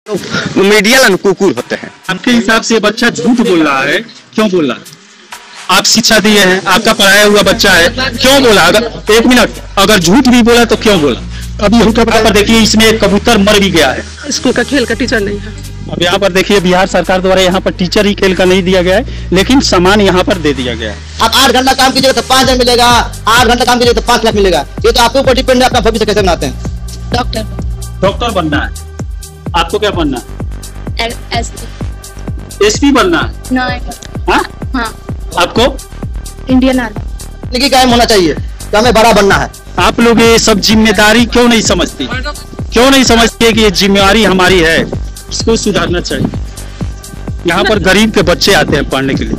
Media ला कुकुर होते हैं। आपके हिसाब से बच्चा झूठ बोल रहा है, क्यों बोल रहा है? आप शिक्षा दिए हैं, आपका पढ़ाया हुआ बच्चा है, क्यों बोला? अगर एक मिनट, अगर झूठ भी बोला तो क्यों बोला? अभी यहाँ पर देखिए, इसमें एक कबूतर मर भी गया है। स्कूल का खेल का टीचर नहीं है। अब यहाँ पर देखिए, बिहार सरकार द्वारा यहाँ पर टीचर ही खेल का नहीं दिया गया है, लेकिन सामान यहाँ पर दे दिया गया है। आप 8 घंटा काम कीजिएगा तो 5 हजार मिलेगा, 8 घंटा काम कीजिएगा तो 5 लाख मिलेगा। ये तो आपके ऊपर डिपेंड है, अपना भविष्य कैसे बनाते हैं। डॉक्टर बनना है, आपको क्या बनना है? एसपी बनना है? हाँ? आपको इंडियन आर्मी लेकिन कायम होना चाहिए तो हमें बड़ा बनना है। आप लोग ये सब जिम्मेदारी क्यों नहीं समझती? क्यों नहीं समझते कि ये जिम्मेदारी हमारी है, इसको सुधारना चाहिए। यहाँ पर गरीब के बच्चे आते हैं पढ़ने के लिए।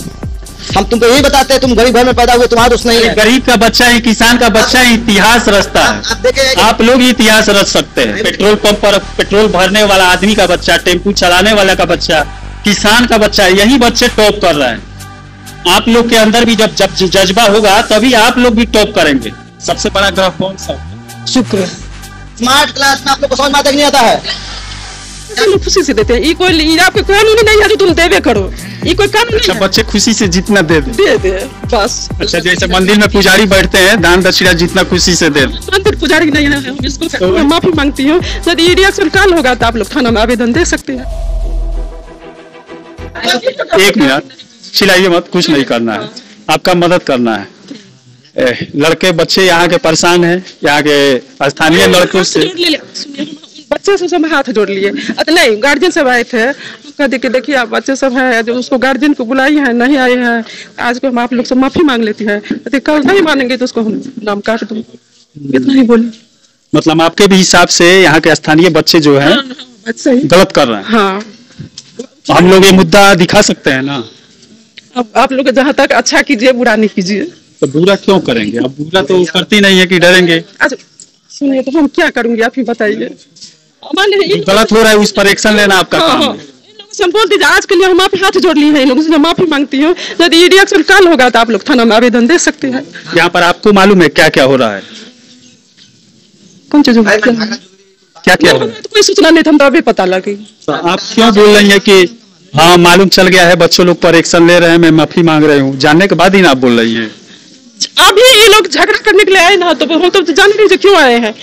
हम तुमको यही बताते हैं, तुम गरीब घर में पैदा हुए, तुम्हारा दोस्त नहीं है। गरीब का बच्चा है, किसान का बच्चा है, इतिहास रचता है। आप लोग इतिहास रच सकते हैं। पेट्रोल पंप पर पेट्रोल भरने वाला आदमी का बच्चा, टेम्पू चलाने वाला का बच्चा, किसान का बच्चा, यही बच्चे टॉप कर रहे हैं। आप लोग के अंदर भी जब जज्बा होगा तभी आप लोग भी टॉप करेंगे। सबसे बड़ा ग्रह कौन सा? शुक्र। स्मार्ट क्लास में आप लोग को समझ में नहीं आता है। लोग खुशी से देते हैं। ये कोई आपके कानून नहीं है जो तुम देवे करो, ये कोई कानून नहीं है। बच्चे खुशी से जितना दे दे बस। अच्छा, जैसे मंदिर में पुजारी बैठते हैं, दान दक्षिणा जितना खुशी से दे। मंदिर पुजारी नहीं है, हम इसको माफी मांगती हूँ। यदि ये रिएक्शन काल होगा तो आप लोग थाना में आवेदन दे सकते हैं। एक मिनट, चिल्लाइए मत, कुछ नहीं करना है, आपका मदद करना है। लड़के बच्चे यहाँ के परेशान हैं, यहाँ के स्थानीय लड़कों से। बच्चे से सब हाथ जोड़ लिए, नहीं गार्जियन सब आए थे, देखिए आप बच्चे सब है जो उसको गार्जियन को बुलाई है, नहीं आए हैं। आज को हम आप लोग से माफी मांग लेती है, कल नहीं मानेंगे तो उसको हम नाम काट दूँ, इतना ही बोले। मतलब आपके भी हिसाब से यहाँ के स्थानीय बच्चे जो है गलत कर रहे हैं। हाँ, हम लोग ये मुद्दा दिखा सकते हैं ना। अब आप लोग जहाँ तक अच्छा कीजिए, बुरा नहीं कीजिए। तो बुरा क्यों करेंगे? अब बुरा तो करती नहीं है कि डरेंगे। अच्छा सुनिए, तो हम क्या करूंगी आप ही बताइए। गलत हो रहा है, उस पर एक्शन लेना आपका काम है। हम बोल दीजिए, आज के लिए हम आप हाथ जोड़ लिए हैं, इन लोगों से माफी मांगती हूँ। यदि रिएक्शन काल होगा तो आप लोग थाना में आवेदन दे सकते हैं। यहाँ पर आपको मालूम है क्या क्या हो रहा है? कौन चीज क्या क्या हो रहा है? कोई सूचना नहीं था, हम तो अभी पता लगी। तो आप क्यों बोल रही है कि हाँ मालूम चल गया है, बच्चों लोग पर एक्शन ले रहे हैं, मैं माफी मांग रही हूँ, जानने के बाद ही ना आप बोल रही है? अभी ये लोग झगड़ा करने के लिए आए ना, तो हम तो जान लीजिए क्यों आए हैं।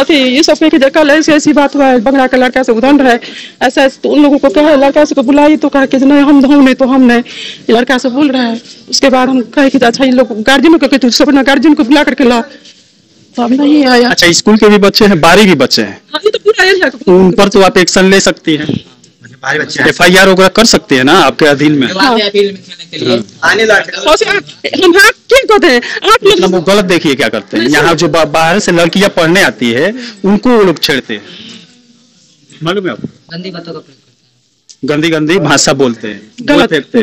ये सब कल ऐसी बात हुआ है, बंगला का लड़का से उधर है, ऐसा तो उन लोगों को कहे, लड़का से को बुलाई तो कहा कि नहीं हम नहीं तो हम नहीं, लड़का से बोल रहा है। उसके बाद हम कहे कि अच्छा ये लोग गार्जियन को कहते सब गार्जियन को बुला करके ला, तो अब नहीं आया। अच्छा, स्कूल के भी बच्चे हैं, बाहरी भी बच्चे हैं, तो पूरा उन पर तो आप एक्शन ले सकती है, FIR वगैरह कर सकते हैं ना आपके अधीन में। हम क्या कहते हैं आप लोग? वो गलत देखिए क्या करते हैं। यहाँ जो बाहर से लड़कियां पढ़ने आती है उनको वो लोग छेड़ते हैं, मालूम है आपको? गंदी बातों का गंदी भाषा बोलते हैं।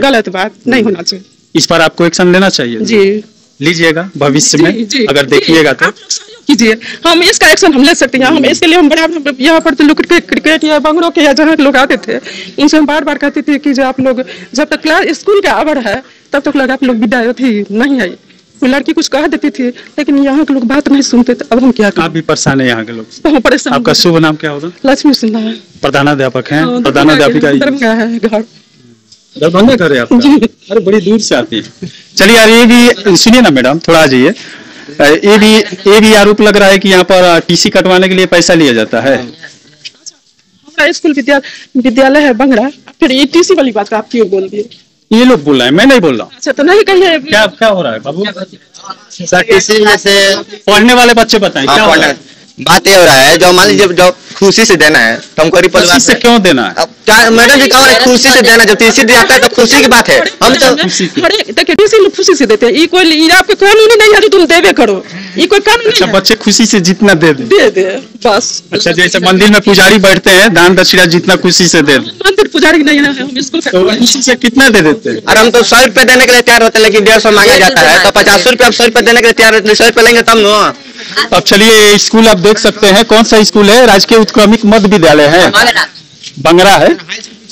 गलत बात नहीं होना चाहिए। इस पर आपको एक्शन लेना चाहिए जी। लीजिएगा भविष्य में, अगर देखिएगा तो कीजिए। हम इसका एक्शन हम ले सकते हैं। हम इसके लिए हम बड़ा यहाँ पर तो क्रिकेट या बंगलों के या जहाँ लोग आते थे, उनसे हम बार बार कहते थे कि जो आप लोग जब तक क्लास स्कूल का आवर है तब तक लोग आप लोग विदाई थी नहीं आई। कोई लड़की कुछ कह देती थी, लेकिन यहाँ के लोग बात नहीं सुनते थे। अब हम क्या करें? आप भी परेशान है यहाँ के लोग? तो हम परेशान। आपका शुभ नाम क्या होगा? लक्ष्मी सिन्हा है, प्रधानाध्यापक हैं। प्रधानाध्यापिका है, घर दरभंगा घर है आपका? अरे बड़ी दूर से आती है। चलिए यार, ये भी सुनिए ना मैडम, थोड़ा आ जाइए। ये भी आरोप लग रहा है कि यहाँ पर TC कटवाने के लिए पैसा लिया जाता है। हमारा स्कूल विद्यालय है बंगड़ा, फिर ये TC वाली बात आप क्यों बोल दिए? ये लोग बोल रहे हैं, मैं नहीं बोल रहा हूँ। अच्छा तो नहीं कहिए। क्या हो रहा है बाबू? सर TC में से पढ़ने वाले बच्चे बताएं क्या हो रहा है? बात ये हो रहा है, जो मान लीजिए जो खुशी से देना है तो हमको खुशी से क्यों देना है? मैडम जी कहा खुशी से देना, जब TC जाता है तो खुशी की बात है। हम तो देखिए TC लोग खुशी से देते हैं, ये कोई आपके कानून नहीं है जो तुम देवे करो, ये कोई कानून नहीं है। बच्चे खुशी से जितना दे दे बस। अच्छा, जैसे मंदिर में पुजारी बैठते हैं, दान दक्षिणा जितना खुशी से दे। मंदिर पुजारी नहीं है, हम इसको खुशी से कितना दे देते हैं? और हम तो 100 रुपए देने के लिए तैयार होते हैं, लेकिन 150 मांगा जाता है, तो 50 रुपए आप 100 रुपए देने के लिए तैयार होते हैं, 100 रुपए लेंगे तब ना। अब चलिए, स्कूल आप देख सकते हैं, कौन सा स्कूल है? राजकीय उत्क्रमिक मध्य विद्यालय है, बंगरा है।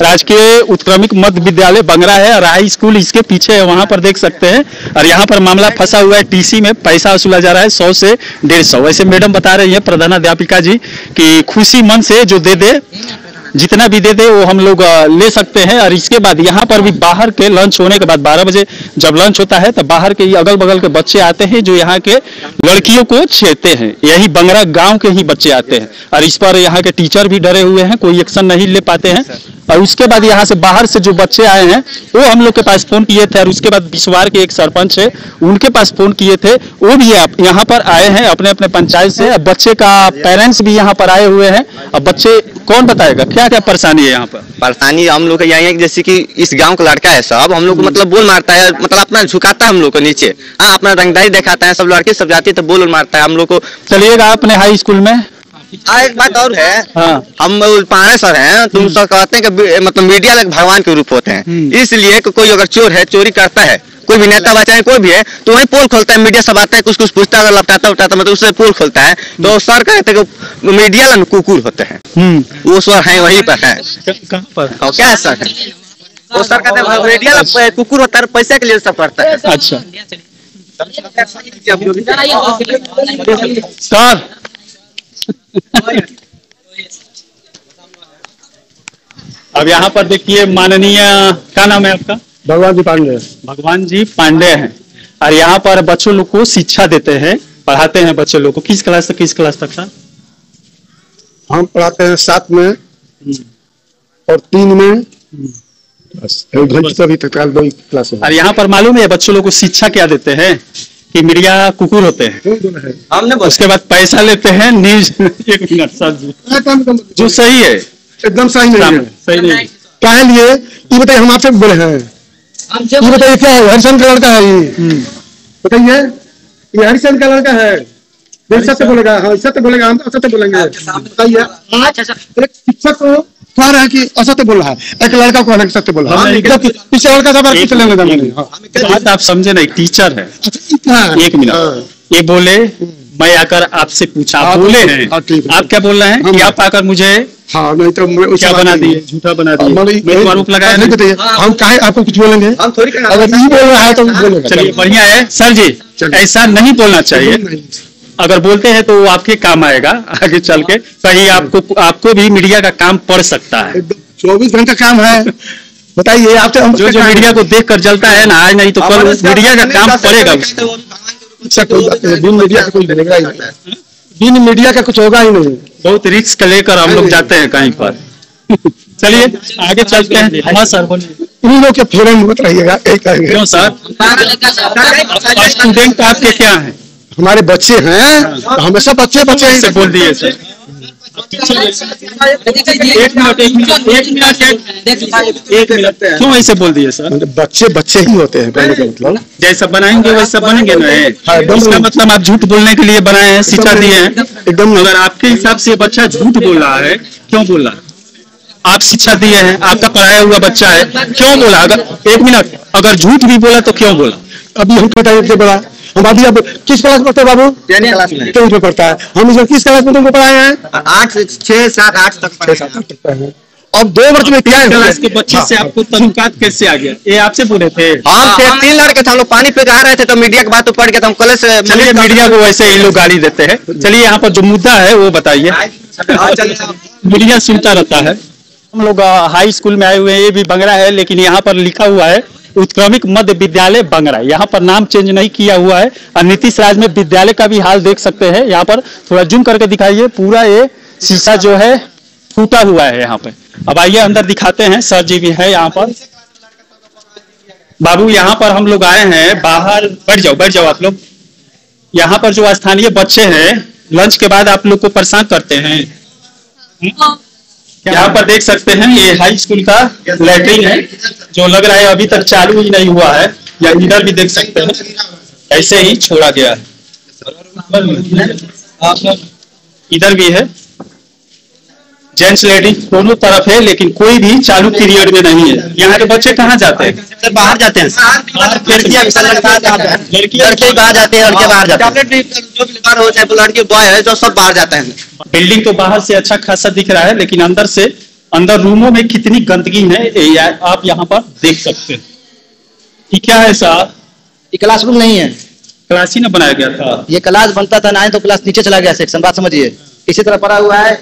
राजकीय उत्क्रमिक मध्य विद्यालय बंगरा है और हाई स्कूल इसके पीछे है, वहां पर देख सकते हैं। और यहाँ पर मामला फंसा हुआ है, TC में पैसा वसूला जा रहा है 100 से 150। वैसे मैडम बता रही है प्रधानाध्यापिका जी कि खुशी मन से जो दे जितना भी दे दे वो हम लोग ले सकते हैं। और इसके बाद यहाँ पर भी बाहर के लंच होने के बाद 12 बजे जब लंच होता है तो बाहर के अगल बगल के बच्चे आते हैं जो यहाँ के लड़कियों को छेड़ते हैं। यही बंगरा गांव के ही बच्चे आते हैं और इस पर यहाँ के टीचर भी डरे हुए हैं, कोई एक्शन नहीं ले पाते हैं। और उसके बाद यहाँ से बाहर से जो बच्चे आए हैं वो हम लोग के पास फोन किए थे और उसके बाद बिस्वार के एक सरपंच है उनके पास फोन किए थे, वो भी यहाँ पर आए हैं अपने अपने पंचायत से। बच्चे का पेरेंट्स भी यहाँ पर आए हुए हैं। अब बच्चे कौन बताएगा क्या क्या परेशानी है यहाँ पर? परेशानी हम लोग का यही है जैसे कि इस गांव का लड़का है सब हम लोग को मतलब बोल मारता है, मतलब अपना झुकाता है हम लोग को नीचे, हाँ अपना रंगदारी दिखाता है। सब लड़के सब जाती है तो बोल मारता है हम लोग को। चलिएगा अपने हाई स्कूल में। एक बात और है, हाँ। हम पाने सर हैं, तुम सब कहते हैं कि मतलब मीडिया लोग भगवान के रूप होते हैं, इसलिए कोई अगर चोर है चोरी करता है, कोई भी नेता बचा है कोई भी है तो वही पोल खोलता है, मीडिया सब आता है कुछ कुछ पूछता है, अगर लपटाता उठाता मतलब उससे पोल खोलता है। तो सर कहते हैं कि मीडिया वाले कुकुर होते हैं, वो सर है वहीं पर है। कहाँ पर? क्या है सर? वो सर कहते हैं मीडिया वाला कुकुर होता है, पैसे के लिए सब करता है। अच्छा सर अब यहाँ पर देखिए माननीय, क्या नाम है आपका? भगवान जी पांडे। भगवान जी पांडे हैं और यहाँ पर बच्चों लोग को शिक्षा देते हैं, पढ़ाते हैं बच्चों लोग को। किस क्लास से किस क्लास तक? हम पढ़ाते हैं 7 में और 3 में, बस अभी तत्काल 2 क्लास है। और यहाँ पर मालूम है बच्चों लोग को शिक्षा क्या देते हैं कि मीडिया कुकुर होते हैं, हमने उसके बाद पैसा लेते हैं न्यूज। एक मिनट सर जी, जो सही है एकदम सही नहीं है। सही नहीं क्या लिए ये बताइए, हम आपसे बोले हैं, ये बताइए क्या है? हरिशन का लड़का है ये, बताइए ये हरिशन का लड़का है, सत्य बोलेगा? हाँ सत्य बोलेगा, हम असत्य बोलेंगे? बताइए एक शिक्षक को कह रहा है कि असत्य बोल रहा है, एक लड़का को सत्य बोल रहा है, इस लड़का का किस लेने देना नहीं। बात आप समझे नहीं, टीचर है। एक मिनट, ये बोले मैं आकर आपसे पूछा, आप बोले हैं, आप क्या बोल रहे हैं कि आप आकर मुझे हाँ नहीं तो क्या बना दिए, झूठा बना दिए, आरोप लगाया। नहीं बताइए, हम काहे आपको कुछ बोलेंगे? अगर नहीं बोल रहा है तो बोलेगा। चलिए बढ़िया है सर जी, ऐसा नहीं बोलना चाहिए। अगर बोलते हैं तो वो आपके काम आएगा आगे चल के, कहीं आपको भी मीडिया का काम पड़ सकता है। 24 घंटा काम है, बताइए आप जो मीडिया को देख कर जलता है ना, आज नहीं तो कल मीडिया का काम पड़ेगा। बिन मीडिया का कोई बनेगा ही नहीं, बिन मीडिया का कुछ होगा ही नहीं। बहुत रिस्क लेकर हम लोग जाते हैं कहीं पर। चलिए आगे चलते हैं। हाँ सर बोलिए। इन लोग के फेरे में मत रहिएगा। क्यों सर? स्टूडेंट आपके क्या हैं? हमारे बच्चे हैं, हमेशा बच्चे बच्चे से बोल दिए सर। एक मिनट क्यों ऐसे बोल दिए सर? बच्चे बच्चे ही होते हैं, कहने का मतलब जैसा बनाएंगे वैसा बनेंगे ना। इसका मतलब आप झूठ बोलने के लिए बनाए हैं, शिक्षा दिए हैं एकदम। अगर आपके हिसाब से बच्चा झूठ बोल रहा है, क्यों बोल रहा है? आप शिक्षा दिए हैं, आपका पढ़ाया हुआ बच्चा है, क्यों बोला? अगर एक मिनट, अगर झूठ भी बोला तो क्यों बोला? अभी हम बोला हम अभी अब किस क्लास में पढ़ते हैं बाबू? 10वीं क्लास में। 10वीं में पढ़ता है। हम इसमें किस क्लास में तुमको पढ़ाए हैं? 8 से 6 7 8 तक पढ़ते हैं। अब 2 वर्ष में क्या है? क्लास के बच्चे से आपको तल्लुकात कैसे आ गया? ये आपसे बोले थे? हम थे 3 लड़के थे, हम लोग पानी पे गा रहे थे तो मीडिया की बात तो पड़ गया, तो हम कॉलेज से। चलिए मीडिया को वैसे ही लोग गाली देते हैं। चलिए यहाँ पर जो मुद्दा है वो बताइए। मीडिया सुनता रहता है। हम लोग हाई स्कूल में आए हुए हैं, ये भी बंगरा है लेकिन यहाँ पर लिखा हुआ है उत्क्रमिक मध्य विद्यालय बंगरा। यहाँ पर नाम चेंज नहीं किया हुआ है। और नीतीश राज में विद्यालय का भी हाल देख सकते हैं। यहाँ पर थोड़ा जूम करके दिखाइए, पूरा ये शीशा जो है फूटा हुआ है यहाँ पे। अब आइए अंदर दिखाते हैं, सर जी भी है यहाँ पर। बाबू यहाँ पर हम लोग आए हैं बाहर, बैठ जाओ आप लोग। यहाँ पर जो स्थानीय बच्चे हैं लंच के बाद आप लोग को परेशान करते हैं। यहाँ पर देख सकते हैं ये हाई स्कूल का लैट्रिन है जो लग रहा है अभी तक चालू ही नहीं हुआ है। या इधर भी देख सकते हैं ऐसे ही छोड़ा गया है। इधर भी है, जेंट्स लेडीज दोनों तरफ है लेकिन कोई भी चालू पीरियड में नहीं है। यहाँ के बच्चे कहाँ जाते हैं? सर बाहर जाते हैं, लड़कियां बाहर जाते हैं, लड़के बाहर जाते हैं, लड़के बाहर जाते हैं। जो भी बाहर हो चाहे लड़के बॉय है जो सब बाहर जाते हैं। बिल्डिंग तो बाहर से अच्छा खासा दिख रहा है लेकिन अंदर रूमों में कितनी गंदगी है आप यहाँ पर देख सकते हैं। क्या है साहब? ये क्लासरूम नहीं है, क्लास ही ना बनाया गया था। ये क्लास बनता था ना तो क्लास नीचे चला गया सेक्शन, बात समझिए। इसी तरह पड़ा हुआ है।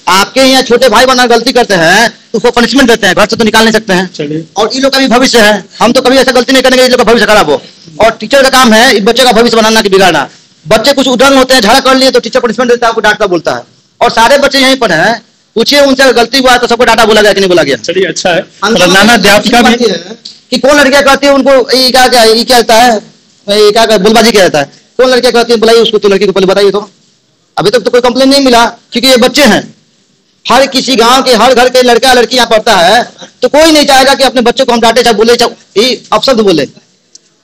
आपके यहाँ छोटे भाई बहना गलती करते हैं तो उसको पनिशमेंट देते हैं, घर से तो निकाल नहीं सकते हैं। चलिए और इन लोग का भी भविष्य है, हम तो कभी ऐसा गलती नहीं करेंगे इन लोग का भविष्य खराब हो। और टीचर का काम है इस बच्चे का भविष्य बनाना कि बिगाड़ना। बच्चे कुछ उधर होते हैं, झगड़ा कर लिए तो टीचर पनिशमेंट देता है, आपको डांटता बोलता है। और सारे बच्चे यहीं पर हैं, पूछिए उनसे अगर गलती हुआ तो सबको डांटा बोला गया कि नहीं बोला गया। चलिए अच्छा है। नाना अध्यापिका भी कि कौन लड़कियां कहती है उनको ये क्या क्या रहता है, ये क्या क्या बुलबाजी क्या रहता है, कौन लड़कियां कहती है बुलाइए उसको, तो लड़की को पहले बताइए। तो अभी तक तो कोई कंप्लेन नहीं मिला, क्योंकि ये बच्चे हैं। हर किसी गांव के हर घर के लड़का लड़की यहाँ पढ़ता है, तो कोई नहीं चाहेगा कि अपने बच्चे को हम डांटे, चाहे बोले, चाहे ये अपशब्द बोले।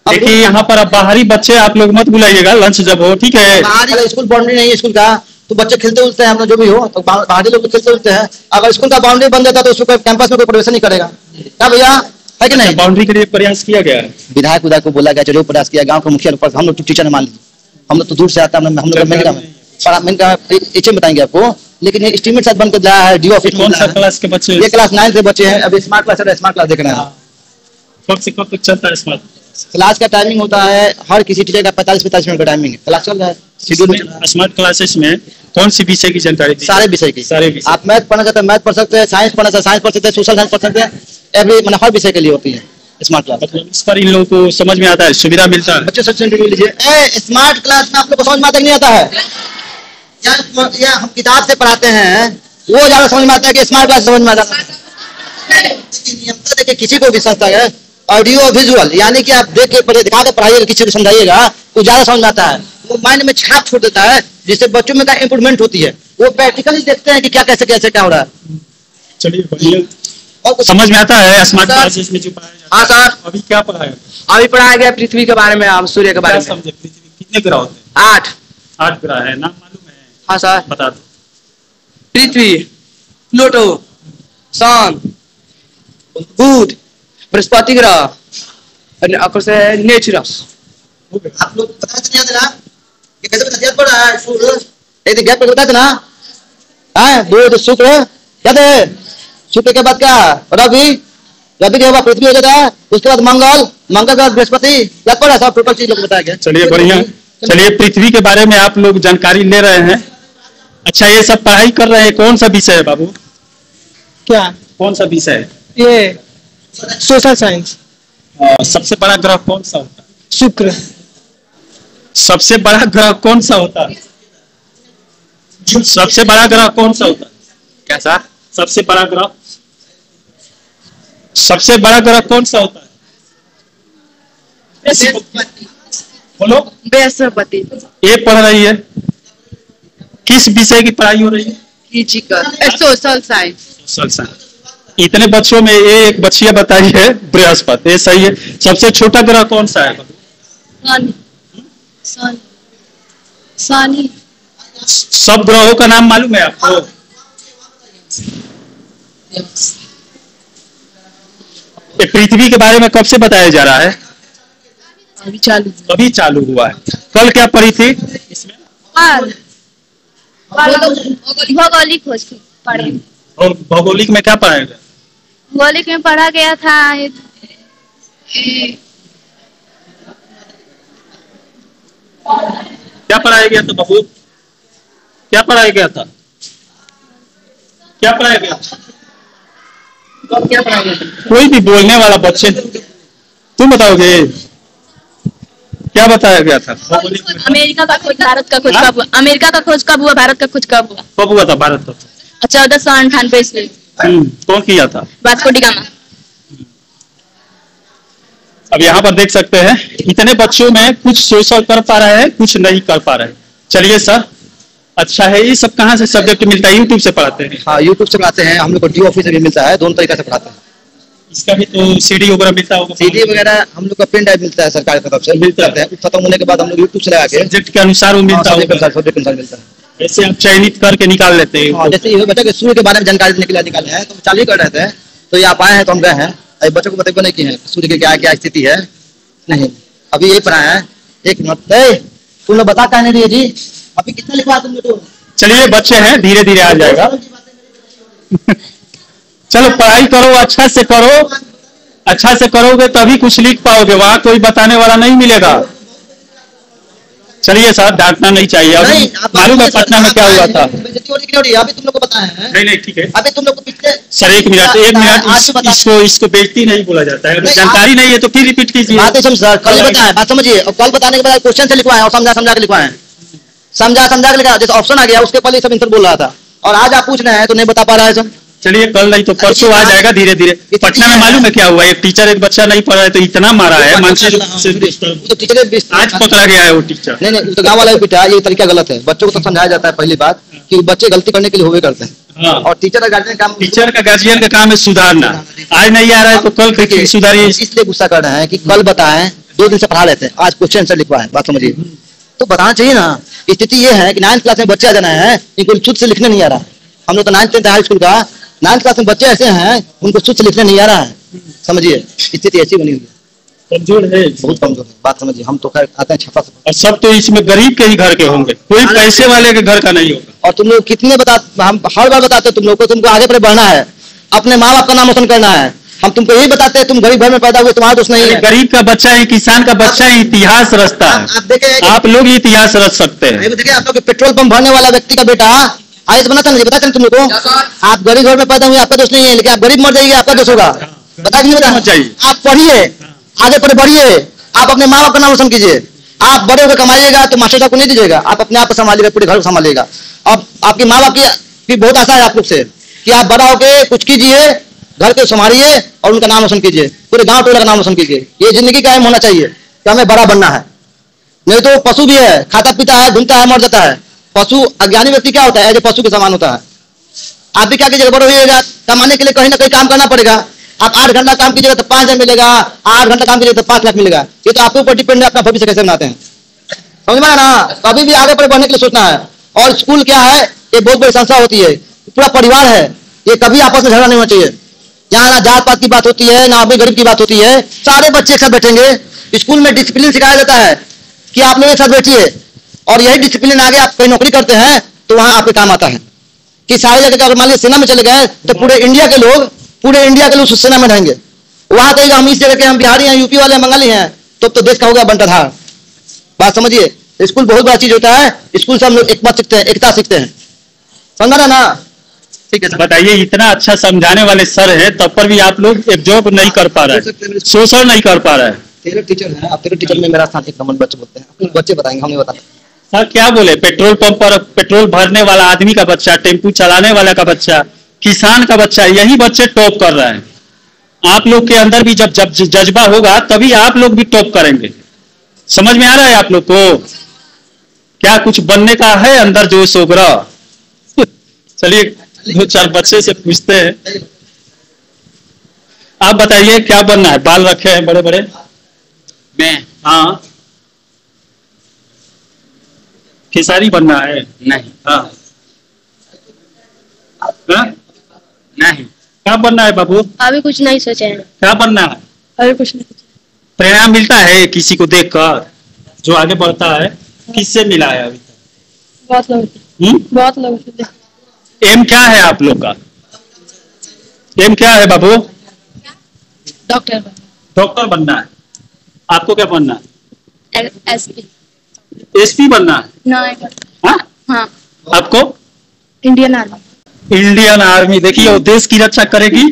देखिए यहाँ पर अब बाहरी बच्चे आप लोग मत बुलाइएगा लंच जब हो, ठीक है। बाहरी स्कूल बाउंड्री नहीं है स्कूल का, तो बच्चे खेलते उलते हैं, अपना जो भी हो, तो बाहरी लोग तो खेलते उलते हैं। अगर स्कूल का बाउंड्री बन जाता तो उसको कैंपस में कोई प्रवेश नहीं करेगा, क्या भैया, है कि नहीं? बाउंड्री के लिए प्रयास किया गया है, विधायक उधायक को बोला गया, जरूर प्रयास किया, गांव के मुखिया पर हम लोग तो टीचर ने मान ली, हम लोग तो दूर से आता है, हम लोग इसे बताएंगे आपको। लेकिन ये एस्टीमेट साथ बनकर लाया है डीओ ऑफिस। कौन सा क्लास के बच्चे? ये क्लास 9 से बच्चे हैं, अभी स्मार्ट क्लास है, स्मार्ट क्लास देख रहे हैं। कब से कब तक चलता है स्मार्ट क्लास का टाइमिंग होता है हर किसी टीचर का 45-45 मिनट का टाइमिंग है, क्लास चल रहा है शेड्यूल। स्मार्ट क्लासेस में कौन सी विषय की जानकारी? सारे विषय की, सारे विषय। आप मैथ पढ़ना चाहते हैं मैथ पढ़ सकते हैं, साइंस पढ़ना चाहते हैं साइंस पढ़ सकते हैं, सोशल साइंस पढ़ सकते हैं, एवरी मतलब हर विषय के लिए होती है स्मार्ट क्लास। मतलब इस पर इन लोगों को समझ में आता है, सुविधा मिलता है। बच्चे सबसे इंटरव्यू लीजिए। स्मार्ट क्लास में आप लोग को समझ में आता नहीं आता है, या हम किताब से पढ़ाते हैं वो ज्यादा समझ में आता है कि स्मार्ट क्लास समझ में आता है। नियमता देखिए, किसी को भी संस्था है ऑडियो विजुअल, यानी कि आप देख के पढ़े दिखा के पढ़ाइएगा, किसी को समझाइएगा वो ज्यादा समझ में आता है, वो माइंड में छाप छोड़ देता है, जिससे बच्चों में का इंप्रूवमेंट होती है। वो प्रैक्टिकली देखते हैं कि क्या कैसे कैसे क्या हो रहा है। चलिए बढ़िया, और समझ में आता है स्मार्ट क्लासेस में जो पढ़ाया जाता है। हाँ सर, अभी क्या पढ़ाया? अभी पढ़ाया गया पृथ्वी के बारे में, आप सूर्य के बारे में। समझे पृथ्वी कितने ग्रह होते हैं? 8 ग्रह है, नाम मालूम है? हाँ सर, बता दो। पृथ्वी, प्लूटो, सन, बुध, बृहस्पति ग्रह और से नेचुरस। आप लोग पता नहीं आता कि कैसे याद पड़ रहा है सूर्य, एक दिन गैप पर बताते ना, हाँ बुध शुक्र याद है, शुक्र के बाद क्या रवि, रवि के बाद पृथ्वी हो जाता है, उसके बाद मंगल, मंगल के बाद बृहस्पति, याद पड़ा सब टोटल चीज लोग बताया गया। चलिए बढ़िया। चलिए पृथ्वी के बारे में आप लोग जानकारी ले रहे हैं। अच्छा ये सब पढ़ाई कर रहे हैं, कौन सा विषय है बाबू? क्या? कौन सा विषय है? ये सोशल साइंस। सबसे बड़ा ग्रह कौन सा होता है? शुक्र। सबसे बड़ा ग्रह कौन सा होता है? सबसे बड़ा ग्रह कौन सा होता है? कैसा? सबसे बड़ा ग्रह, सबसे बड़ा ग्रह कौन सा होता है? बोलो। बृहस्पति। ये पढ़ रही है, किस विषय की पढ़ाई हो रही है? Social science. Social science. इतने बच्चों में ये एक बच्चिया बताई है बृहस्पति, ये सही है। सबसे छोटा ग्रह कौन सा है? शनि। सब ग्रहों का नाम मालूम है आपको? ये पृथ्वी के बारे में कब से बताया जा रहा है? अभी चालू हुआ है। कल क्या पढ़ी थी इसमें? भौगोलिक खोज पढ़े। और भौगोलिक में क्या पढ़ाया गया? भौगोलिक में पढ़ा गया था क्या पढ़ाया गया था बाबू? क्या पढ़ाया गया था? क्या पढ़ाया गया था? क्या पढ़ाया गया था? कोई भी बोलने वाला बच्चे, तुम बताओगे क्या बताया गया था? अमेरिका का खोज, भारत का खोज कब हुआ? अमेरिका का खोज कब हुआ? भारत का खोज कब हुआ? कब हुआ था भारत का? 1498 ईस्वी। कौन किया था? Vasco D gamma. अब यहाँ पर देख सकते हैं इतने बच्चों में कुछ सोशल कर पा रहे हैं, कुछ नहीं कर पा रहे हैं। चलिए सर, अच्छा है। ये सब कहाँ से सब्जेक्ट मिलता है? यूट्यूब से पढ़ाते हैं? हाँ यूट्यूब से पढ़ाते हैं, हम लोग को डी ऑफिस से भी मिलता है, दोनों तरीके से पढ़ाते हैं। इसका भी तो सीडी वगैरह मिलता होगा? सीडी वगैरह हम लोग का प्रिंट आउट मिलता है सरकार की तरफ से, मिलता है। खत्म होने के बाद हम लोग यूट्यूब से लगा के सब्जेक्ट के अनुसार वो मिलता होगा? सब्जेक्ट अनुसार मिलता है। ऐसे आप चयनित करके निकाल लेते हैं? हाँ, जैसे ये बच्चा के सूर्य के बारे में जानकारी देने के लिए निकाले हैं, तो चालू ही कर रहे थे, तो ये आप आए हैं तो हम गए हैं। अभी बच्चों को बताइए नहीं की है सूर्य की क्या क्या स्थिति है, नहीं अभी यही पढ़ाया है। एक मिनट तुम लोग बता कहने दिए जी, अभी कितना लिखवा तुम लोग? चलिए बच्चे हैं, धीरे धीरे आ जाएगा। चलो पढ़ाई करो, अच्छा से करो, अच्छा से करोगे तभी कुछ लिख पाओगे, वहां कोई बताने वाला नहीं मिलेगा। चलिए साहब, डांटना नहीं चाहिए। अभी नहीं, आप मालूम है पटना में क्या हुआ था? बेइज्जती हो रही कि नहीं हो रही? अभी तुम लोग को बताए हैं। नहीं ठीक है अभी तुम लोग को पिछले सर, एक मिनट आज से बता- इसको बेइज्जती नहीं बोला जाता है। अगर नहीं, जानकारी नहीं है तो फिर रिपीट कीजिए। बात नहीं समझ, कल ही बताएं, बात समझिए। और कल बताने के बाद क्वेश्चन से लिखवाएं और समझा के लिखवाएं। समझा के लिखा, जैसे ऑप्शन आ गया उसके पहले सब आंसर बोल रहा था, और आज आप पूछ रहे हैं तो नहीं बता पा रहा है सब। चलिए कल नहीं तो परसों आ जाएगा धीरे धीरे। पटना में मालूम है क्या हुआ? एक टीचर एक बच्चा नहीं पढ़ रहा है तो इतना मारा है मानसिक रूप से। तो टीचर आज पकड़ा गया है वो टीचर। नहीं, तो गाँव वाला भी पिटा, ये तरीका गलत है। बच्चों को तो समझाया जाता है पहली बात कि बच्चे गलती करने के लिए हुए करते हैं। हाँ। और टीचर का गार्जियन काम, टीचर का गार्जियन का काम है सुधारना। आज नहीं आ रहा है तो कल फिर सुधारिए। इसलिए गुस्सा कर रहे हैं कि कल बताएं, 2 दिन से पढ़ा लेते हैं, आज क्वेश्चन आंसर लिखवाएं। बात समझिए, तो बताना चाहिए ना। स्थिति ये है कि 9th क्लास में बच्चे आ जाना है, इनको खुद से लिखने नहीं आ रहा। हम लोग तो 9th 10th हाई स्कूल का 9th क्लास में बच्चे ऐसे हैं उनको खुद से लिखने नहीं आ रहा है। समझिए, स्थिति ऐसी बनी हुई है, कमजोर है, बहुत कमजोर है। बात समझिए, हम तो खैर आते हैं छपा से। और सब तो इसमें गरीब के ही घर के होंगे, कोई पैसे वाले के घर का नहीं होगा। और तुम लोग कितने हम हर बार बताते हैं तुम लोग को, तुमको आगे पर बढ़ना है, अपने माँ बाप का नाम रोशन करना है। हम तुमको यही बताते हैं, तुम गरीब घर में पैदा हुए, तुम्हारा दोष नहीं है। गरीब का बच्चा है, किसान का बच्चा है, इतिहास रचता है। आप देखें, आप लोग इतिहास रच सकते हैं। देखिए आप लोग पेट्रोल पंप भरने वाला व्यक्ति का बेटा आईएएस बना था, नहीं पता तुम लोग को? आप गरीब घर में पैदा हुए, आपका दोष नहीं है, लेकिन आप गरीब मर जाइए, आपका दोष होगा। बता नहीं बता चाहिए। आप पढ़िए, आगे पर बढ़िए, आप अपने माँ बाप का नाम रोशन कीजिए। आप बड़े होकर कमाइएगा तो मास्टर साहब को नहीं दीजिएगा, आप अपने आप को संभालिएगा, पूरे घर को संभालिएगा। अब आपके माँ बाप की बहुत आशा है आप लोग से कि आप बड़ा होकर कुछ कीजिए, घर को संभालिए और उनका नाम रोशन कीजिए, पूरे गांव टोला का नाम रोशन कीजिए। ये जिंदगी का एम होना चाहिए कि हमें बड़ा बनना है। नहीं तो पशु भी है, खाता पीता है, घूमता है, मर जाता है। पशु, अज्ञानी व्यक्ति क्या होता है? जो पशु के समान होता है। आप भी क्या कीजिएगा, बड़े होइएगा, कमाने के लिए कहीं ना कहीं काम करना पड़ेगा। आप 8 घंटा काम कीजिएगा तो 5 हजार मिलेगा, 8 घंटा काम कीजिएगा तो 5 लाख मिलेगा। ये तो आपके ऊपर डिपेंड है, अपना भविष्य कैसे बनाते हैं। समझ में आया ना? कभी भी आगे पर बढ़ने के लिए सोचना है। और स्कूल क्या है? ये बहुत बड़ी संस्था होती है, पूरा परिवार है। ये कभी आपस में झगड़ा नहीं होना चाहिए। यहाँ ना जात पात की बात होती है, ना अमीर गरीब की बात होती है। सारे बच्चे एक साथ बैठेंगे। स्कूल में डिसिप्लिन सिखाया जाता है कि आप लोग एक साथ बैठिए, और यही डिसिप्लिन आगे आप कहीं नौकरी करते हैं तो वहां आपके काम आता है। कि सारे जगह अगर मान लीजिए सेना में चले गए तो पूरे इंडिया के लोग उस सेना में रहेंगे। वहां कहेगा हम इस जगह के, हम बिहारी हैं, यूपी वाले हैं, बंगाली हैं, तो देश का होगा बंटाधार। बात समझिए, स्कूल बहुत बड़ा चीज होता है। स्कूल से हम लोग एक बात सीखते हैं, एकता सीखते हैं। समझा ना? ठीक है, बताइए, इतना अच्छा समझाने वाले सर है तब पर भी आप लोग एक जॉब नहीं कर पा रहे हैं, सोशल नहीं कर पा रहे हैं। तेरे टीचर है, आप तेरे टीचर में मेरा साथ एक नंबर बच्चे बोलते हैं, बच्चे बताएंगे, हम नहीं बताते। सर क्या बोले, पेट्रोल पंप पर पेट्रोल भरने वाला आदमी का बच्चा, टेम्पू चलाने वाला का बच्चा, किसान का बच्चा, यही बच्चे टॉप कर रहे हैं। आप लोग के अंदर भी जब जज्बा होगा तभी आप लोग भी टॉप करेंगे। समझ में आ रहा है आप लोग को? क्या कुछ बनने का है अंदर जोश वगैरह? चलिए 2-4 बच्चे से पूछते हैं। आप बताइए क्या बनना है? बाल रखे हैं बड़े बड़े। मैं हाँ, खेसारी बनना है? नहीं। हाँ, नहीं। क्या बनना है बाबू? अभी कुछ नहीं सोचे हैं। क्या बनना है? अरे कुछ नहीं। प्रेरणा मिलता है किसी को देखकर जो आगे बढ़ता है? किससे मिला है अभी तक? बहुत लोग एम क्या है आप लोग का? एम क्या है बाबू? डॉक्टर बनना है। आपको क्या बनना है? एसपी। एसपी बनना है? नहीं। हाँ? हाँ। आपको? Indian army. Indian army. देखिए वो देश की रक्षा करेगी,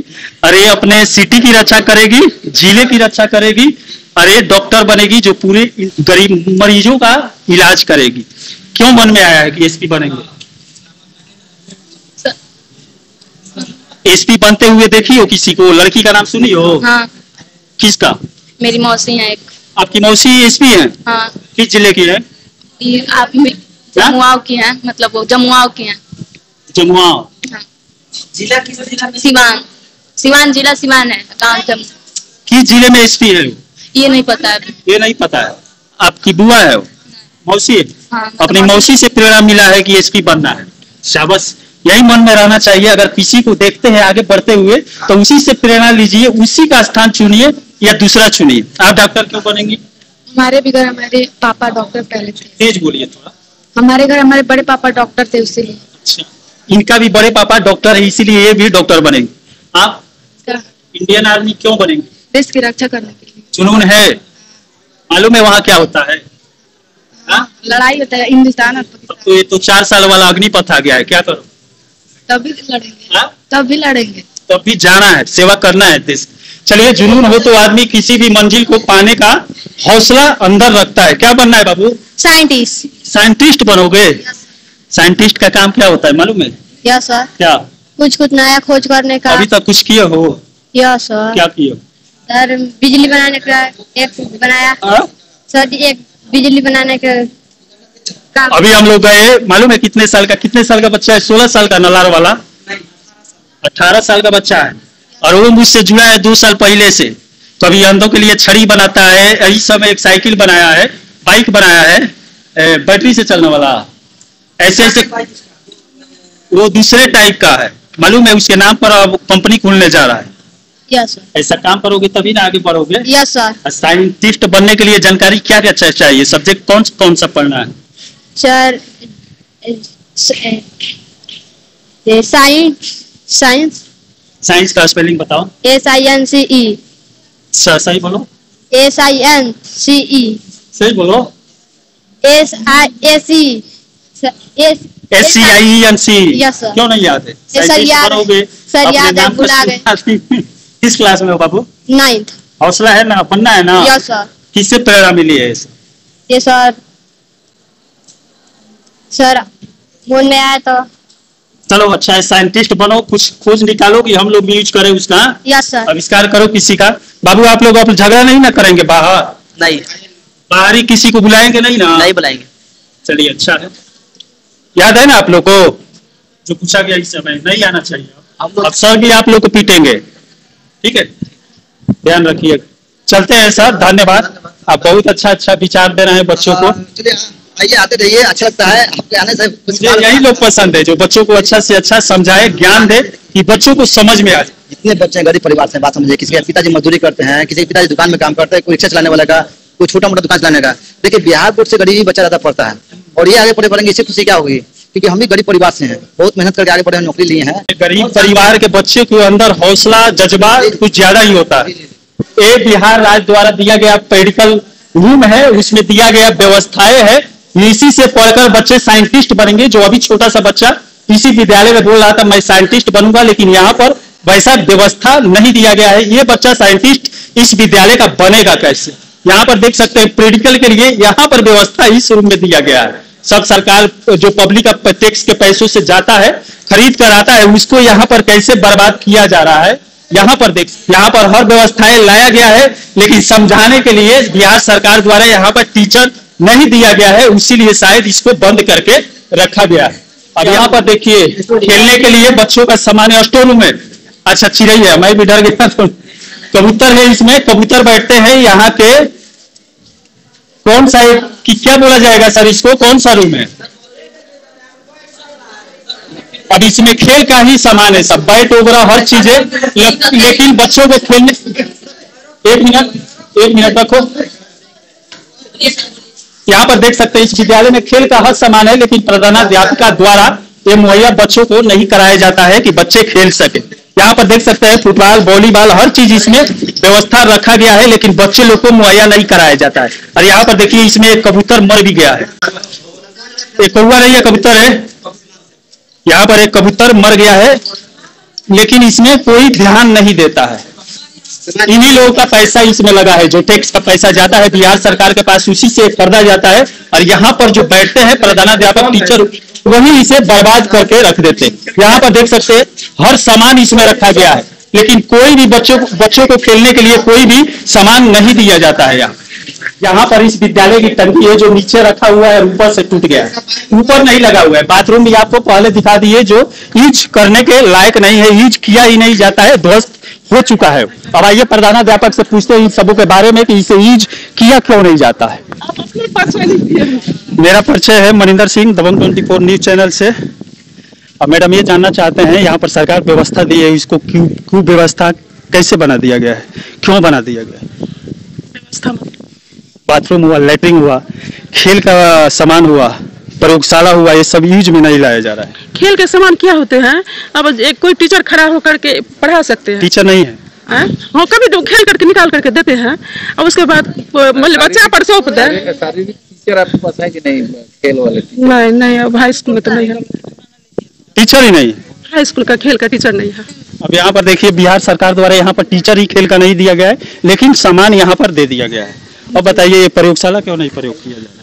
अरे अपने सिटी की रक्षा करेगी, जिले की रक्षा करेगी, अरे डॉक्टर बनेगी जो पूरे गरीब मरीजों का इलाज करेगी। क्यों मन में आया है कि एसपी बनेंगे? एसपी बनते हुए देखी हो किसी को? लड़की का नाम सुनी हो? हाँ। किसका? मेरी मौसी है एक। आपकी मौसी एसपी है? हाँ। किस जिले की है? ये आप जमुआव की है, मतलब वो जमुआव की है। जमुआव। हाँ। जिला किस जिला? सिवान जिला सिवान है। किस जिले में एसपी है? ये नहीं पता है। ये नहीं पता है। आपकी बुआ है वो? मौसी है? हाँ, अपनी मौसी से प्रेरणा मिला है कि एसपी बनना है। शाबाश, यही मन में रहना चाहिए। अगर किसी को देखते हैं आगे बढ़ते हुए तो उसी से प्रेरणा लीजिए, उसी का स्थान चुनिए या दूसरा चुनिए। आप डॉक्टर क्यों बनेंगी? हमारे भी घर हमारे पापा डॉक्टर पहले थे। तेज बोलिए थोड़ा। हमारे घर हमारे बड़े पापा डॉक्टर थे, इसीलिए। अच्छा, इनका भी बड़े पापा डॉक्टर है, इसीलिए ये भी डॉक्टर बनेंगे। आप इंडियन आर्मी क्यों बनेंगे? देश की रक्षा करने के लिए। जुनून है? मालूम है वहाँ क्या होता है? लड़ाई होता है हिंदुस्तान और पाकिस्तान। तो ये तो 4 साल वाला अग्निपथ आ गया है, क्या करो? तभी लड़ेंगे। हाँ? तब भी लड़ेंगे। तब भी जाना है, सेवा करना है देश। चलिए, जुनून हो तो आदमी किसी भी मंजिल को पाने का हौसला अंदर रखता है। क्या बनना है बाबू? साइंटिस्ट। साइंटिस्ट बनोगे? साइंटिस्ट का काम क्या होता है मालूम है? Yes sir. क्या? कुछ नया खोज करने का। अभी तक कुछ किए हो? Yes sir. क्या किए? सर बिजली बनाने का एक बनाया। सर एक बिजली बनाने का काम। अभी हम लोग गए, मालूम है कितने साल का बच्चा है? 16 साल का नलार वाला, 18 साल का बच्चा है, और वो मुझसे जुड़ा है 2 साल पहले से। तो अभी अंधों के लिए छड़ी बनाता है, इस समय एक साइकिल बनाया है, बाइक बनाया है, बैटरी से चलने वाला, ऐसे ऐसे वो दूसरे टाइप का है। मालूम है उसके नाम पर अब कंपनी खुलने जा रहा है। Yes sir. ऐसा काम करोगे तभी ना आगे बढ़ोगे। Yes sir. साइंटिस्ट बनने के लिए जानकारी क्या क्या चाहिए? सब्जेक्ट कौन सा पढ़ना है? Sir science. साइंस का स्पेलिंग बताओ। SINCE। सही बोलो। SINCE। सही बोलो। SIAC। SCIENC। Yes sir. क्यों नहीं याद है? सर याद है। सर याद है, भुला गए। किस क्लास में हो बाबू? 9th। हौसला है ना, बनना है ना? Yes sir. किससे प्रेरणा मिली है? ये सर बोल में आया तो। चलो अच्छा है, साइंटिस्ट बनो, कुछ खोज निकालो कि हम लोग यूज करें उसका। Yes sir. आविष्कार करो किसी का। बाबू आप लोग आप झगड़ा नहीं ना करेंगे बाहर? नहीं, बाहरी किसी को बुलाएंगे नहीं ना? नहीं बुलाएंगे। चलिए अच्छा है। याद है ना आप लोग को जो पूछा गया इस समय? नहीं आना चाहिए। अब सर भी आप लोग को पीटेंगे, ठीक है? ध्यान रखिए। चलते हैं सर, धन्यवाद। आप बहुत अच्छा विचार दे रहे हैं बच्चों को। आइए, आते रहिए, अच्छा लगता है आपके आने से। मुझे यही लोग पसंद है जो बच्चों को अच्छा से अच्छा समझाए, ज्ञान दे कि बच्चों को समझ में आ जाए। जितने बच्चे गरीब परिवार से, बात समझिए, किसी के पिताजी मजदूरी करते हैं, किसी के पिताजी दुकान में काम करते हैं, कोई रिक्शा चलाने वाला का, कोई छोटा मोटा दुकान चलाने का। देखिए बिहार बोर्ड से गरीब ही बच्चा ज्यादा पढ़ता है, और ये आगे पढ़े बढ़ेंगे, इससे खुशी क्या होगी? क्योंकि हम भी गरीब परिवार से हैं, बहुत मेहनत करके आगे बढ़े हैं, नौकरी लिए हैं। गरीब परिवार के बच्चे के अंदर हौसला जज्बा कुछ ज्यादा ही होता है। ये बिहार राज्य द्वारा दिया गया मेडिकल रूम है, उसमें दिया गया व्यवस्थाएं है, इसी से पढ़कर बच्चे साइंटिस्ट बनेंगे। जो अभी छोटा सा बच्चा इसी विद्यालय में बोल रहा था मैं साइंटिस्ट बनूंगा, लेकिन यहाँ पर वैसा व्यवस्था नहीं दिया गया है। ये बच्चा साइंटिस्ट इस विद्यालय का बनेगा कैसे? यहाँ पर देख सकते हैं प्रेडिकल के लिए यहाँ पर व्यवस्था इस रूम में दिया गया है। सब सरकार जो पब्लिक टैक्स के पैसों से जाता है, खरीद कर आता है, उसको यहाँ पर कैसे बर्बाद किया जा रहा है। यहाँ पर देख, यहाँ पर हर व्यवस्थाएं लाया गया है, लेकिन समझाने के लिए बिहार सरकार द्वारा यहाँ पर टीचर नहीं दिया गया है, इसीलिए शायद इसको बंद करके रखा गया है। अब यहाँ पर देखिए खेलने के लिए बच्चों का सामान स्टोर रूम है। अच्छा चिड़ै है, मैं भी डर गया। तो कबूतर है इसमें, कबूतर बैठते हैं यहाँ के। कौन सा कि क्या बोला जाएगा सर इसको? कौन सा रूम है? अब इसमें खेल का ही सामान है, सब बैट वगैरह हर चीज है, लेकिन बच्चों को खेलने। एक मिनट रखो। यहाँ पर देख सकते हैं इस विद्यालय में खेल का हर सामान है, लेकिन प्रधानाध्यापिका द्वारा ये मुहैया बच्चों को नहीं कराया जाता है कि बच्चे खेल सके। यहाँ पर देख सकते हैं फुटबॉल, वॉलीबॉल, हर चीज इसमें व्यवस्था रखा गया है, लेकिन बच्चे लोग को मुहैया नहीं कराया जाता है। और यहाँ पर देखिए इसमें एक कबूतर मर भी गया है। एक कौवा नहीं है, कबूतर है। यहाँ पर एक कबूतर मर गया है, लेकिन इसमें कोई ध्यान नहीं देता है। इन्हीं लोगों का पैसा इसमें लगा है, जो टैक्स का पैसा जाता है बिहार सरकार के पास, उसी से खरीदा जाता है। और यहाँ पर जो बैठते हैं प्रधानाध्यापक टीचर, वही इसे बर्बाद करके रख देते हैं। यहाँ पर देख सकते हैं हर सामान इसमें रखा गया है, लेकिन कोई भी बच्चों को खेलने के लिए कोई भी सामान नहीं दिया जाता है। यहाँ पर इस विद्यालय की टंकी है जो नीचे रखा हुआ है, ऊपर से टूट गया है, ऊपर नहीं लगा हुआ है। बाथरूम भी आपको पहले दिखा दिए जो यूज करने के लायक नहीं है, यूज किया ही नहीं जाता है, ध्वस्त हो चुका है। अब आइए प्रधानाध्यापक से पूछते हैं इन सबों के बारे में कि इसे यूज किया क्यों नहीं जाता है। मेरा परिचय है मनिंदर सिंह, दबंग 24 न्यूज चैनल से। अब मैडम ये जानना चाहते हैं यहाँ पर सरकार व्यवस्था दी है, इसको क्यों व्यवस्था कैसे बना दिया गया है, क्यों बना दिया गया है? बाथरूम हुआ, लैट्रिन हुआ, खेल का सामान हुआ, प्रयोगशाला हुआ, ये सब यूज में नहीं लाया जा रहा है। खेल के सामान क्या होते हैं? अब एक कोई टीचर खड़ा होकर के पढ़ा सकते हैं? टीचर नहीं है। हाँ, कभी तो खेल करके निकाल करके देते हैं, और उसके बाद मतलब बच्चा पर सौंप दे। टीचर आपके पास है कि नहीं, खेल वाले टीचर? नहीं नहीं, अब हाई स्कूल में तो नहीं है, टीचर ही नहीं। हाई स्कूल का खेल का टीचर नहीं है। अब यहाँ पर देखिए बिहार सरकार द्वारा यहाँ पर टीचर ही खेल का नहीं दिया गया है, लेकिन सामान यहाँ पर दे दिया गया है। अब बताइए ये प्रयोगशाला क्यों नहीं प्रयोग किया जा रहा है?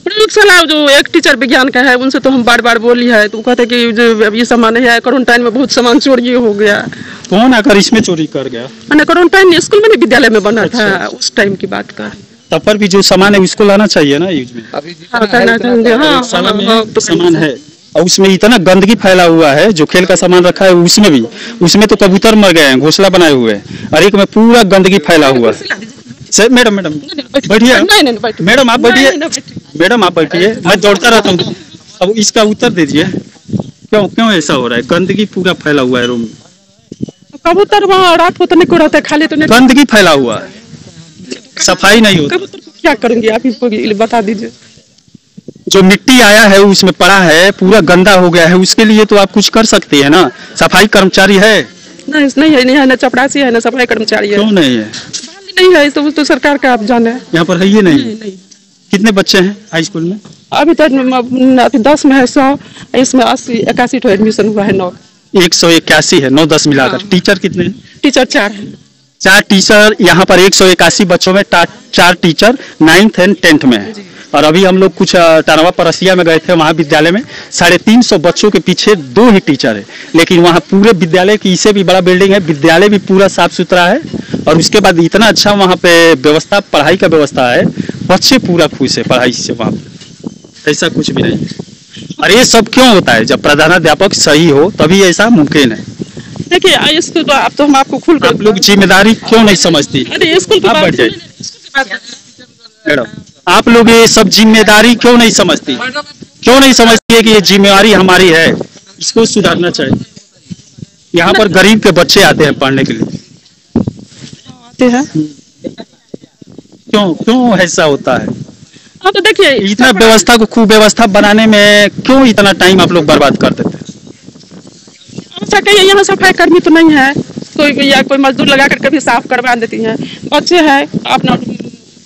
प्रयोगशाला जो एक टीचर विज्ञान का है उनसे तो हम बार बार बोली है, तो कहते कि जो ये सामान नहीं है, क्वारंटाइन में बहुत सामान चोरी हो गया। कौन आकर इसमें चोरी कर गया? मैंने क्वारंटाइन स्कूल में नहीं, विद्यालय में बना था, उस टाइम की बात का। तब पर भी जो सामान है उसको लाना चाहिए ना यूज में। हाँ करना चाहिए। हाँ प्रयोगशाला में तो सामान है और उसमें इतना गंदगी फैला हुआ है, जो खेल का सामान रखा है उसमें भी, उसमें तो कबूतर मर गए हैं, घोंसला बनाए हुए हैं, और एक में पूरा गंदगी फैला हुआ है। सर मैडम बैठिए, मैडम आप बैठिए, मैडम आप बैठिए, मैं दौड़ता रहता हूँ। अब इसका उत्तर दीजिए, क्यों क्यों ऐसा हो रहा है? गंदगी पूरा फैला हुआ है रूम में। कबूतर वहाँ रात को तो नहीं उड़ाते, खाली तो नहीं, गंदगी फैला हुआ है, सफाई नहीं होती। कबूतर को क्या करेंगे आप, इसको बता दीजिए। जो मिट्टी आया है उसमें पड़ा है, पूरा गंदा हो गया है, उसके लिए तो आप कुछ कर सकती है ना। सफाई कर्मचारी है? नहीं है ना चपरासी है ना सफाई कर्मचारी है। क्यों नहीं है? नहीं है तो सरकार का आप जाने। यहाँ पर है ये नहीं। कितने बच्चे हैं हाई स्कूल में? अभी तक 10 में है 100, इसमें 80-81 तो एडमिशन हुआ है। 181 है, 9-10 मिलाकर। हाँ। टीचर कितने हैं? टीचर 4 है। 4 टीचर यहाँ पर 181 बच्चों में 4 टीचर 9th and 10th में है। और अभी हम लोग कुछ टारवा परसिया में गए थे, वहाँ विद्यालय में 350 बच्चों के पीछे 2 ही टीचर है, लेकिन वहाँ पूरे विद्यालय की इससे भी बड़ा बिल्डिंग है, विद्यालय भी पूरा साफ सुथरा है, और उसके बाद इतना अच्छा वहाँ पे व्यवस्था, पढ़ाई का व्यवस्था है, बच्चे पूरा खुश है पढ़ाई से वहाँ पे। ऐसा कुछ भी नहीं। और ये सब क्यों होता है? जब प्रधानाध्यापक सही हो तभी ऐसा मुमकिन है। देखिए इसको तो आप तो हम आपको खुल आप लोग जिम्मेदारी क्यों नहीं समझती? अरे स्कूल आप बढ़ जाइए मैडम, आप लोग ये सब जिम्मेदारी क्यों नहीं समझती? क्यों नहीं समझती है कि ये जिम्मेदारी हमारी है, इसको सुधारना चाहिए। यहाँ पर गरीब के बच्चे आते हैं पढ़ने के लिए, आते हैं। क्यों क्यों ऐसा होता है? हाँ तो देखिए इतना व्यवस्था को खूब व्यवस्था बनाने में क्यों इतना टाइम आप लोग बर्बाद कर देते हैं? अच्छा कहिए, यहाँ सफाई कर्मी तो नहीं है कोई, या कोई मजदूर लगा कर कभी साफ करवा देती हैं। बच्चे हैं अपना,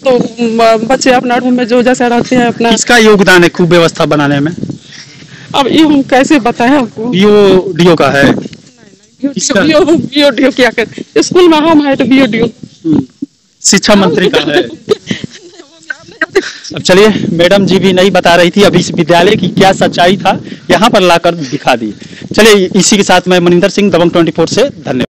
तो बच्चे अपना रूम में जो जैसा रहते हैं अपना। किसका योगदान है खूब व्यवस्था बनाने में? अब ये हम कैसे बताएं आपको? बीओ का है। बीओ क्या कर, स्कूल में हम है तो बीओ शिक्षा मंत्री का है। अब चलिए, मैडम जी भी नहीं बता रही थी अभी इस विद्यालय की क्या सच्चाई था, यहाँ पर लाकर दिखा दी। चलिए इसी के साथ मैं मनिंदर सिंह, दबंग 24 से धन्यवाद।